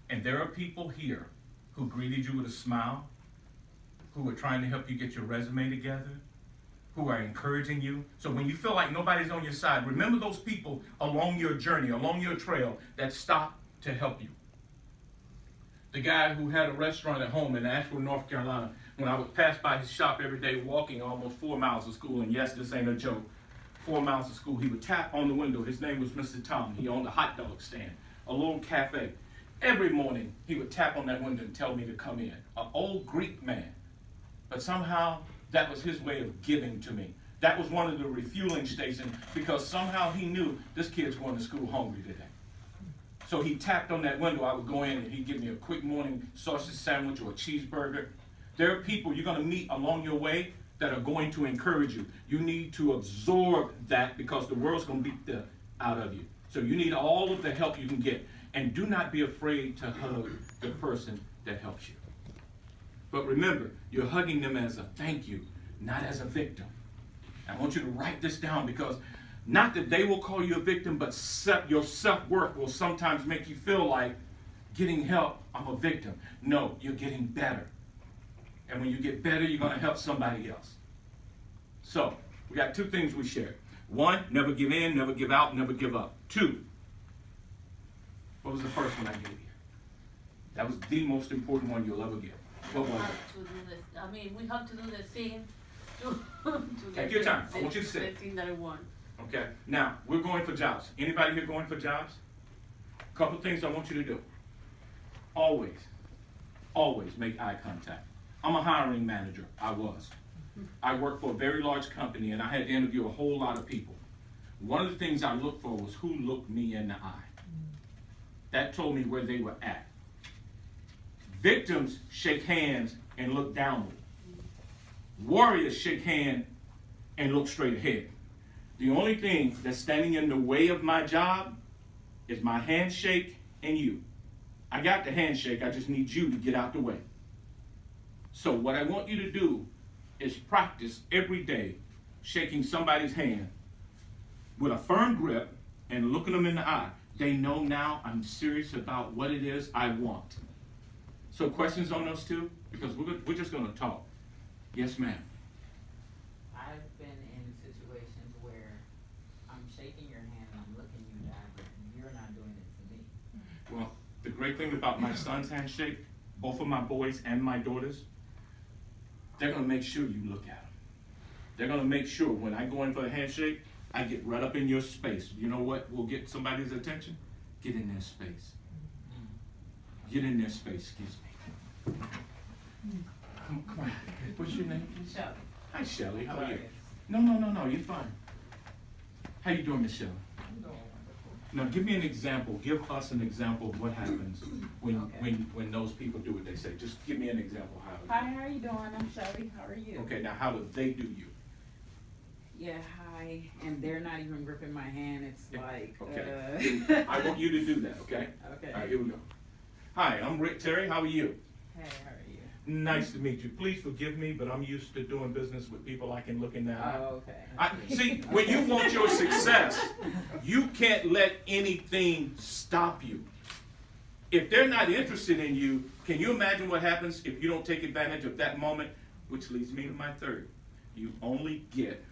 And there are people here who greeted you with a smile, who are trying to help you get your resume together, who are encouraging you. So when you feel like nobody's on your side, remember those people along your journey, along your trail that stopped to help you. The guy who had a restaurant at home in Asheville, North Carolina, when I would pass by his shop every day walking almost 4 miles to school, and yes, this ain't a joke, 4 miles to school, he would tap on the window. His name was Mr. Tom. He owned a hot dog stand, a little cafe. Every morning, he would tap on that window and tell me to come in. An old Greek man. But somehow, that was his way of giving to me. That was one of the refueling stations because somehow he knew this kid's going to school hungry today. So he tapped on that window. I would go in and he'd give me a quick morning sausage sandwich or a cheeseburger. There are people you're going to meet along your way that are going to encourage you. You need to absorb that because the world's going to beat the out of you. So you need all of the help you can get. And do not be afraid to hug the person that helps you. But remember, you're hugging them as a thank you, not as a victim. I want you to write this down because not that they will call you a victim, but your self-worth will sometimes make you feel like getting help, I'm a victim. No, you're getting better. And when you get better, you're going to help somebody else. So, we got 2 things we shared. 1, never give in, never give out, never give up. 2, what was the first one I gave you? That was the most important one you'll ever get. What was it? I mean, we have to do the thing to Take your time. I want you to say the it. thing that I want. Okay. Now, we're going for jobs. Anybody here going for jobs? A couple things I want you to do. Always make eye contact. I'm a hiring manager. I was. I worked for a very large company, and I had to interview a whole lot of people. One of the things I looked for was who looked me in the eye. That told me where they were at. Victims shake hands and look downward. Warriors shake hands and look straight ahead. The only thing that's standing in the way of my job is my handshake and you. I got the handshake, I just need you to get out the way. So what I want you to do is practice every day shaking somebody's hand with a firm grip and looking them in the eye. They know now I'm serious about what it is I want. So questions on those 2? Because we're just going to talk. Yes, ma'am. I've been in situations where I'm shaking your hand and I'm looking you in the eye, but you're not doing it to me. Well, the great thing about my son's handshake, both of my boys and my daughters, they're going to make sure you look at them. They're going to make sure when I go in for a handshake, I get right up in your space. You know what will get somebody's attention? Get in their space. Get in their space, excuse me. Come on. What's your name? Shelly. Hi, Shelly. How are you? No, you're fine. How you doing, Miss Shelly? I'm doing wonderful. Now, give me an example. Give us an example of what happens when those people do what they say. Just give me an example. Hi, how are you doing? I'm Shelly. How are you? Okay, now how do they do you? Yeah, hi. And they're not even gripping my hand. It's like, Okay. I want you to do that, okay? Okay. All right, here we go. Hi, I'm Rick Terry. How are you? Hey, how are you? Nice to meet you. Please forgive me, but I'm used to doing business with people I can look in their eye. Oh, okay. See, when you want your success, you can't let anything stop you. If they're not interested in you, can you imagine what happens if you don't take advantage of that moment? Which leads me to my 3rd. You only get,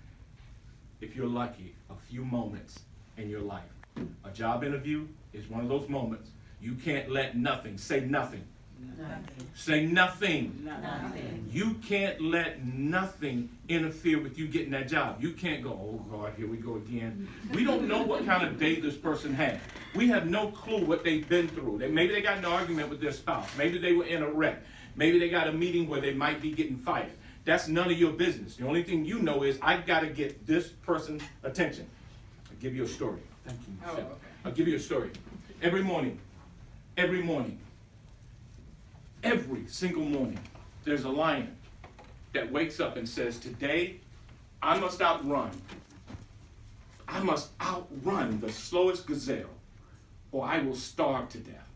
if you're lucky, a few moments in your life. A job interview is one of those moments. You can't let nothing, say nothing. Nothing. Say nothing. Nothing. You can't let nothing interfere with you getting that job. You can't go, oh God, here we go again. We don't know what kind of day this person had. We have no clue what they've been through. Maybe they got in an argument with their spouse. Maybe they were in a wreck. Maybe they got a meeting where they might be getting fired. That's none of your business. The only thing you know is I've got to get this person's attention. I'll give you a story. Thank you, Michelle. Oh, okay. I'll give you a story. Every morning, every single morning, there's a lion that wakes up and says, today, I must outrun the slowest gazelle, or I will starve to death.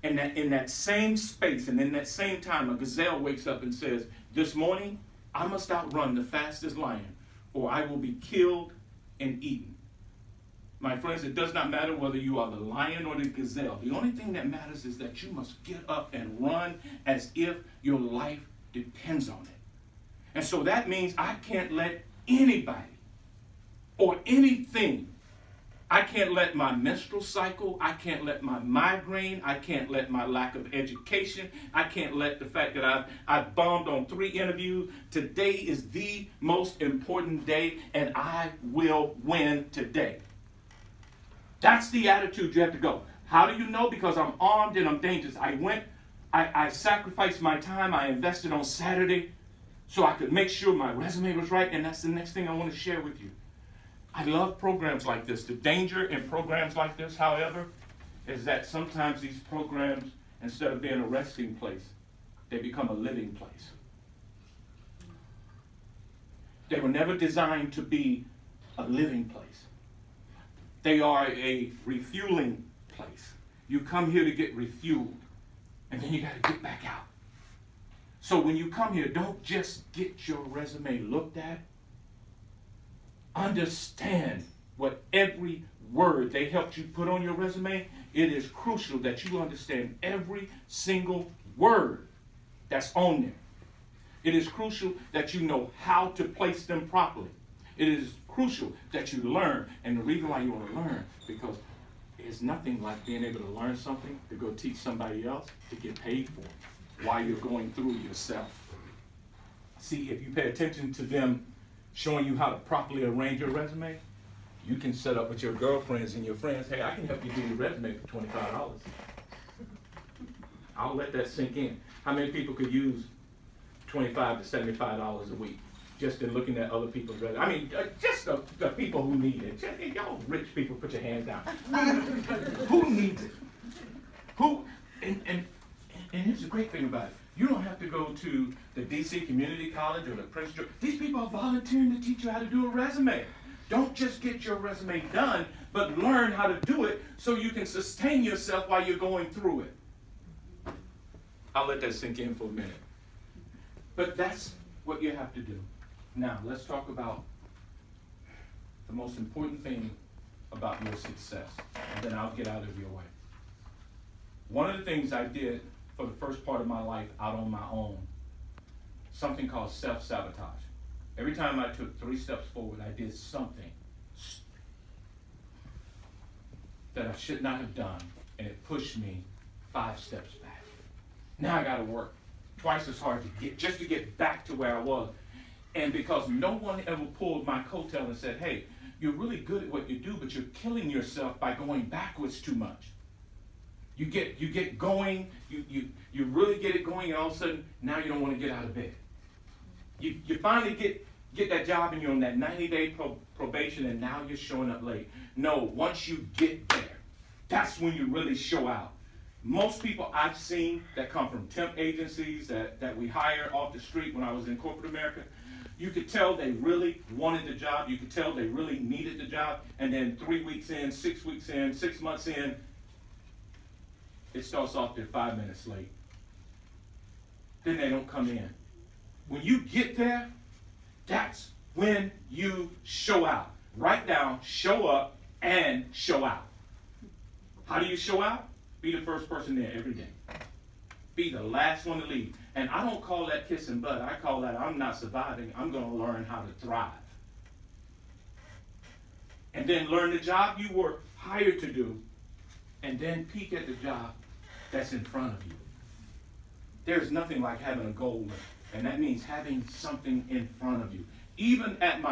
And that in that same space and in that same time, a gazelle wakes up and says, this morning, I must outrun the fastest lion, or I will be killed and eaten. My friends, it does not matter whether you are the lion or the gazelle. The only thing that matters is that you must get up and run as if your life depends on it. And so that means I can't let anybody or anything, I can't let my menstrual cycle, I can't let my migraine, I can't let my lack of education, I can't let the fact that I've bombed on 3 interviews. Today is the most important day, and I will win today. That's the attitude you have to go. How do you know? Because I'm armed and I'm dangerous. I sacrificed my time, I invested on Saturday so I could make sure my resume was right, and that's the next thing I want to share with you. I love programs like this. The danger in programs like this, however, is that sometimes these programs, instead of being a resting place, they become a living place. They were never designed to be a living place. They are a refueling place. You come here to get refueled, and then you got to get back out. So when you come here, don't just get your resume looked at. Understand what every word they helped you put on your resume. It is crucial that you understand every single word that's on there. It is crucial that you know how to place them properly. It is crucial that you learn, and the reason why you want to learn, because it's nothing like being able to learn something to go teach somebody else to get paid for it while you're going through yourself. See, if you pay attention to them showing you how to properly arrange your resume, you can set up with your girlfriends and your friends, hey, I can help you do your resume for $25. I'll let that sink in. How many people could use $25 to $75 a week just in looking at other people's resume? I mean, just the people who need it. Just, y'all rich people, put your hands down. Who needs it? Who? And here's the great thing about it. You don't have to go to the DC Community College or the Prince George. These people are volunteering to teach you how to do a resume. Don't just get your resume done, but learn how to do it so you can sustain yourself while you're going through it. I'll let that sink in for a minute. But that's what you have to do. Now, let's talk about the most important thing about your success, and then I'll get out of your way. One of the things I did for the first part of my life out on my own, something called self-sabotage. Every time I took 3 steps forward, I did something that I should not have done, and it pushed me 5 steps back. Now I got to work twice as hard to get back to where I was. And because no one ever pulled my coattail and said, hey, you're really good at what you do, but you're killing yourself by going backwards too much. You get going, you really get it going, and all of a sudden, now you don't want to get out of bed. You finally get that job, and you're on that 90-day probation, and now you're showing up late. No, once you get there, that's when you really show out. Most people I've seen that come from temp agencies that we hire off the street when I was in corporate America, you could tell they really wanted the job. You could tell they really needed the job. And then 3 weeks in, 6 weeks in, 6 months in, it starts off they're 5 minutes late. Then they don't come in. When you get there, that's when you show out. Write down, show up, and show out. How do you show out? Be the first person there every day. Be the last one to leave. And I don't call that kissing butt. I call that I'm not surviving. I'm going to learn how to thrive. And then learn the job you were hired to do, and then peek at the job that's in front of you. There's nothing like having a goal, and that means having something in front of you. Even at my